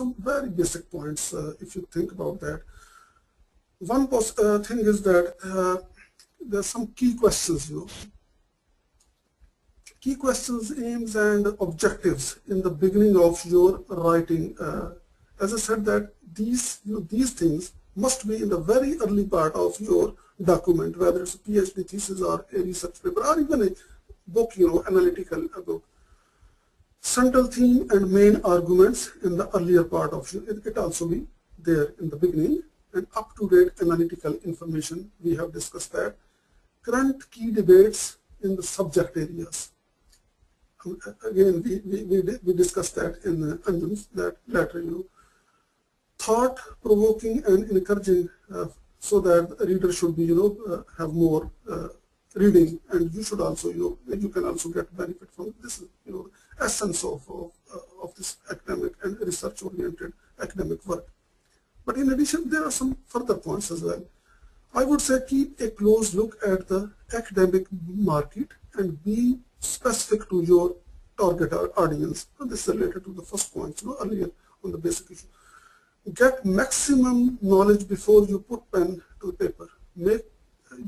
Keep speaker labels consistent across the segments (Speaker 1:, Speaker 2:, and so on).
Speaker 1: some very basic points if you think about that. One thing is that there's some key questions, Key questions, aims, and objectives in the beginning of your writing. As I said, that these things must be in the very early part of your document, whether it's a PhD thesis or a research paper or even a book, analytical book. Central theme and main arguments in the earlier part of it also be there in the beginning, and up-to-date analytical information, we have discussed that. Current key debates in the subject areas. Again, we discussed that in Anjum's that letter, thought-provoking and encouraging, so that the reader should be, have more reading, and you should also, you can also get benefit from this, essence of this academic and research-oriented academic work. But in addition, there are some further points as well. I would say keep a close look at the academic market and be specific to your target audience. And this is related to the first point, earlier on the basic issue. Get maximum knowledge before you put pen to paper. Make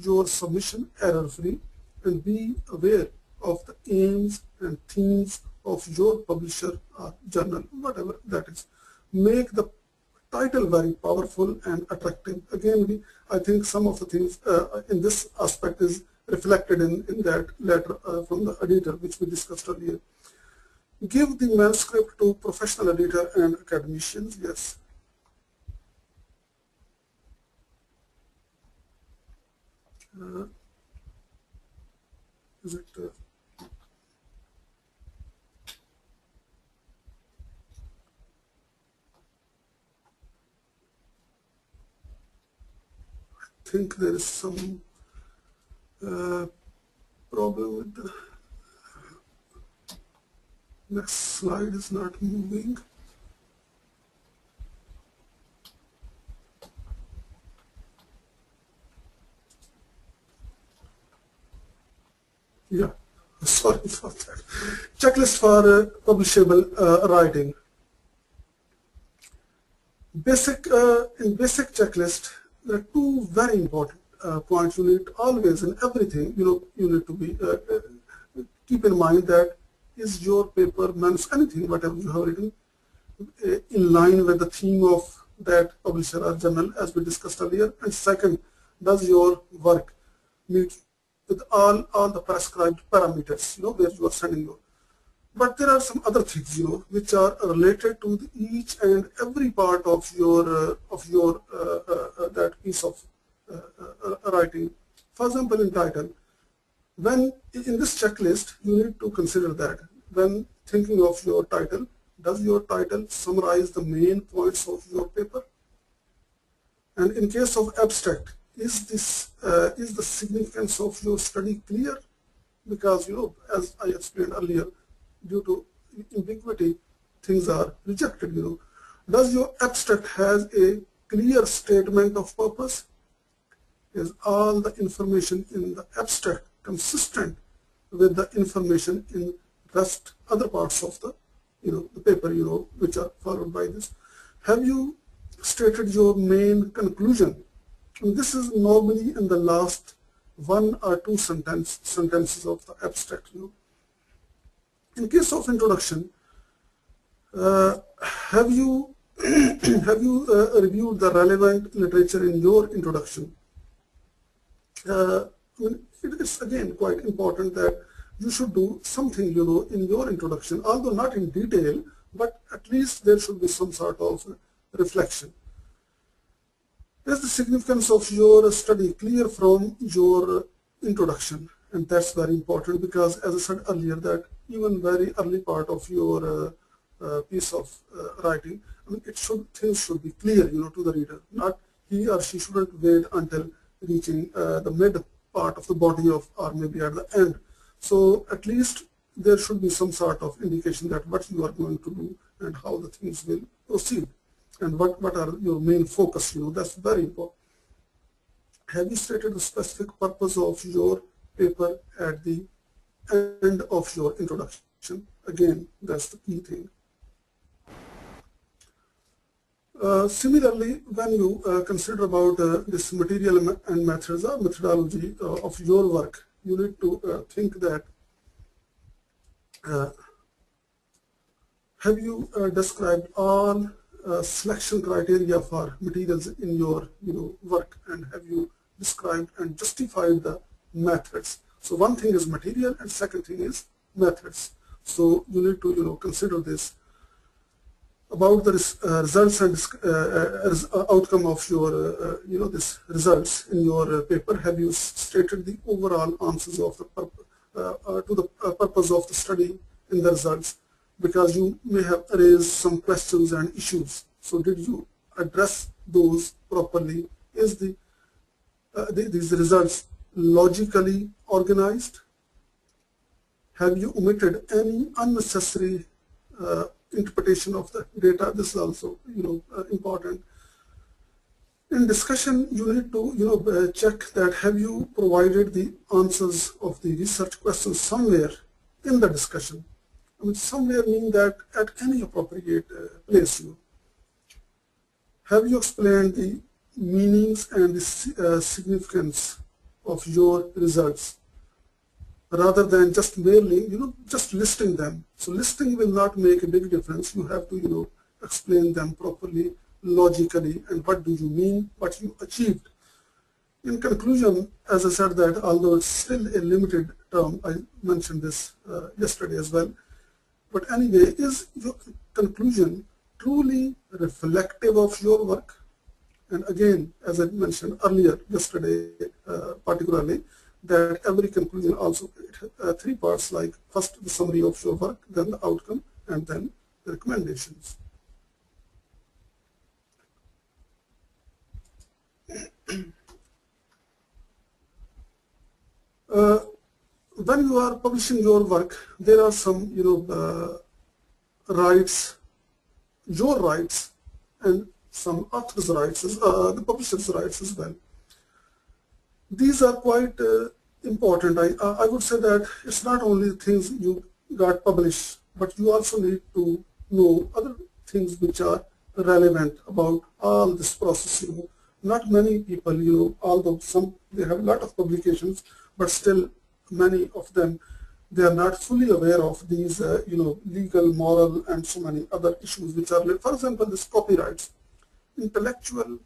Speaker 1: your submission error-free and be aware of the aims and themes of your publisher or journal, whatever that is. Make the title very powerful and attractive. Again, I think some of the things in this aspect is reflected in that letter from the editor, which we discussed earlier. Give the manuscript to professional editor and academicians. Yes. Is it? I think there is some problem with the next slide is not moving. Yeah, sorry for that. Checklist for publishable writing. In basic checklist, there are two very important points you need always in everything. You need to be keep in mind that is your paper, anything, whatever you have written, in line with the theme of that publisher or journal, as we discussed earlier. And second, does your work meet with all the prescribed parameters, where you are sending your. But there are some other things, which are related to each and every part of your that piece of writing. For example, in title, when in this checklist, you need to consider that when thinking of your title, does your title summarize the main points of your paper? And in case of abstract, is the significance of your study clear? Because as I explained earlier, due to ambiguity, things are rejected. Does your abstract has a clear statement of purpose? Is all the information in the abstract consistent with the information in rest other parts of the the paper which are followed by this? Have you stated your main conclusion? And this is normally in the last one or two sentences of the abstract. In case of introduction, have you reviewed the relevant literature in your introduction? It is again quite important that you should do something in your introduction, although not in detail, but at least there should be some sort of reflection. Is the significance of your study clear from your introduction? And that's very important, because as I said earlier, that even very early part of your piece of writing, things should be clear to the reader. Not he or she shouldn't wait until reaching the mid part of the body or maybe at the end. So at least there should be some sort of indication that what you are going to do and how the things will proceed, and what are your main focus. That's very important. Have you stated the specific purpose of your paper at the end of your introduction? Again, that's the key thing. Similarly, when you consider about this material and methods or methodology of your work, you need to think that have you described all selection criteria for materials in your work, and have you described and justified the methods? So one thing is material and second thing is methods. So you need to consider this about the results and outcome of your this results in your paper. Have you stated the overall answers of the purpose of the study in the results? Because you may have raised some questions and issues. So did you address those properly? Is these results logically organized? Have you omitted any unnecessary interpretation of the data? This is also important. In discussion, you need to check that have you provided the answers of the research questions somewhere in the discussion. I mean, somewhere meaning that at any appropriate place. Have you explained the meanings and the significance of your results, rather than just merely just listing them? So listing will not make a big difference. You have to explain them properly, logically, and what do you mean, what you achieved. In conclusion, as I said that although it's still a limited term, I mentioned this yesterday as well, but anyway, is your conclusion truly reflective of your work? And again, as I mentioned earlier yesterday, particularly, that every conclusion also three parts, like first the summary of your work, then the outcome, and then the recommendations. When you are publishing your work, there are some rights, your rights, and some author's rights, the publisher's rights as well. These are quite important. I would say that it's not only things you got published, but you also need to know other things which are relevant about all this process. Not many people, although some they have a lot of publications, but still many of them they are not fully aware of these legal, moral, and so many other issues which are, for example, this copyrights, intellectual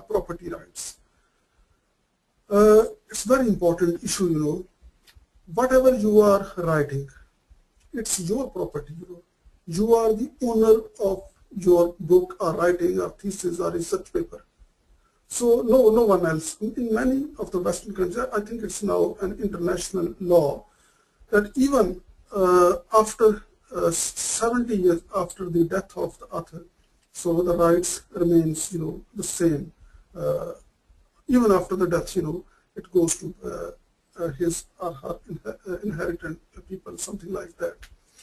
Speaker 1: property rights. It's very important issue. Whatever you are writing, it's your property. You are the owner of your book or writing or thesis or research paper. So no one else. In many of the Western countries, I think it's now an international law that even after 70 years after the death of the author, so the rights remains the same. Even after the death, it goes to his or her inheritant people, something like that.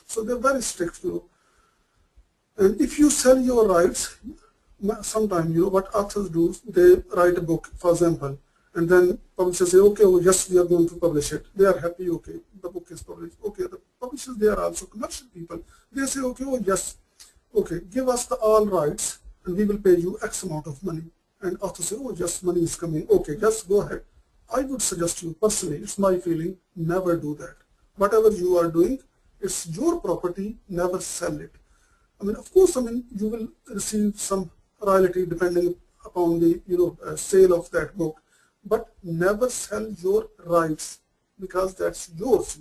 Speaker 1: So they're very strict, And if you sell your rights, sometimes what authors do, they write a book, for example, and then publishers say, okay, well, yes, we are going to publish it. They are happy, okay, the book is published. Okay, the publishers, they are also commercial people. They say, okay, oh yes, okay, give us the all rights and we will pay you X amount of money. And authors say, oh yes, money is coming. Okay, just go ahead. I would suggest you personally, it's my feeling, never do that. Whatever you are doing, it's your property, never sell it. I mean, of course, you will receive some royalty depending upon the sale of that book, but never sell your rights, because that's yours.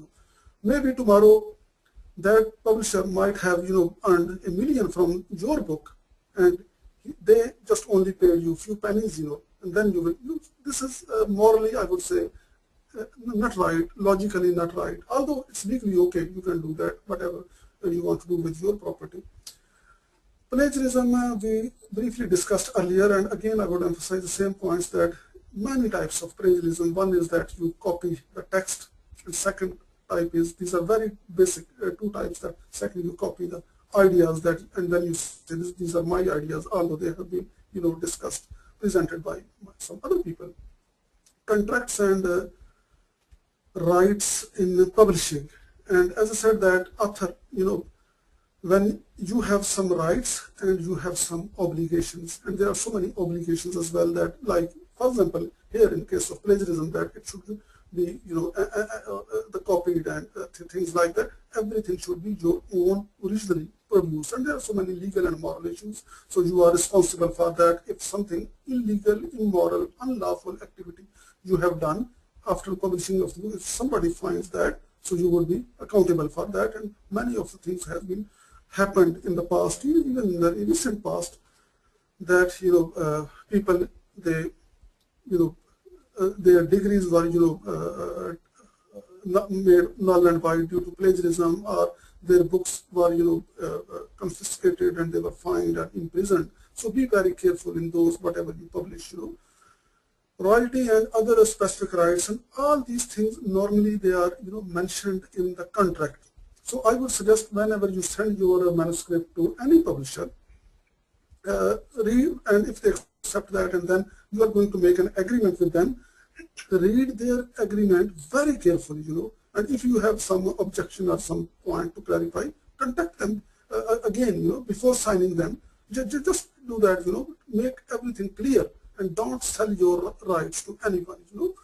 Speaker 1: Maybe tomorrow that publisher might have earned $1 million from your book, and they just only pay you a few pennies, and then you will. This is morally, I would say, not right, logically not right. Although it's legally okay, you can do that, whatever you want to do with your property. Plagiarism we briefly discussed earlier, and again I would emphasize the same points, that many types of plagiarism. One is that you copy the text, and second type is, these are very basic two types, that second you copy the ideas, that and then you say these are my ideas, although they have been discussed, presented by some other people. Contracts and rights in publishing, and as I said that author, when you have some rights and you have some obligations, and there are so many obligations as well that, like for example here in case of plagiarism, that it should be, you know, the copied and things like that, everything should be your own originally produced, and there are so many legal and moral issues, so you are responsible for that. If something illegal, immoral, unlawful activity you have done after publishing of the book, if somebody finds that, so you will be accountable for that. And many of the things have been happened in the past, even in the recent past, that, you know, people, they, you know, their degrees were, you know, made null and void due to plagiarism, or their books were, you know, confiscated and they were fined and imprisoned. So be very careful in those, whatever you publish, you know. Royalty and other specific rights, and all these things normally they are, you know, mentioned in the contract. So I would suggest whenever you send your manuscript to any publisher, read, and if they accept that, and then you are going to make an agreement with them, read their agreement very carefully, you know, and if you have some objection or some point to clarify, contact them again, you know, before signing them. Just do that, you know, make everything clear, and don't sell your rights to anyone, you know.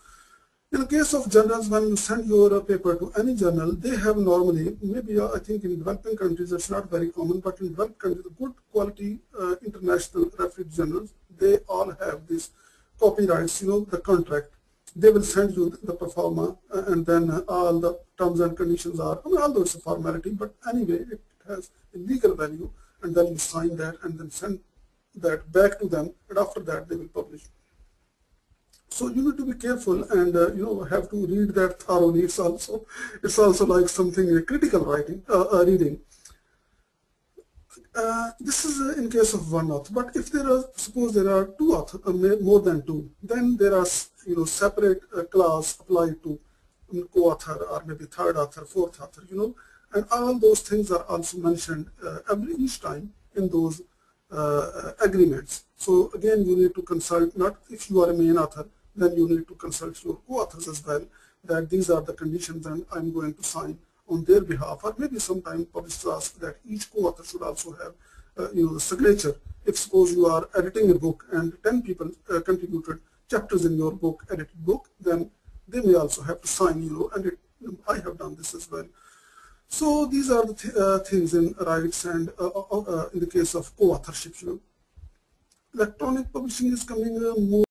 Speaker 1: In case of journals, when you send your paper to any journal, they have normally, maybe I think in developing countries it's not very common, but in developed countries, good quality international refereed journals, they all have this copyrights, you know, the contract. They will send you the pro forma, and then all the terms and conditions are, I mean, although it's a formality, but anyway, it has a legal value, and then you sign that and then send that back to them, and after that they will publish. So you need to be careful, and you know, have to read that thoroughly. It's also like something critical writing, reading. This is in case of one author, but if there are, suppose there are two authors, more than two, then there are, you know, separate clause applied to co-author, or maybe third author, fourth author, you know, and all those things are also mentioned each time in those agreements. So again, you need to consult, not if you are a main author, then you need to consult your co-authors as well, that these are the conditions and I'm going to sign on their behalf. Or maybe sometimes publishers ask that each co-author should also have you know, the signature. If suppose you are editing a book and 10 people contributed chapters in your book, edited book, then they may also have to sign, you know, and I have done this as well. So these are the things in rights, and in the case of co-authorship, you know. Electronic publishing is coming more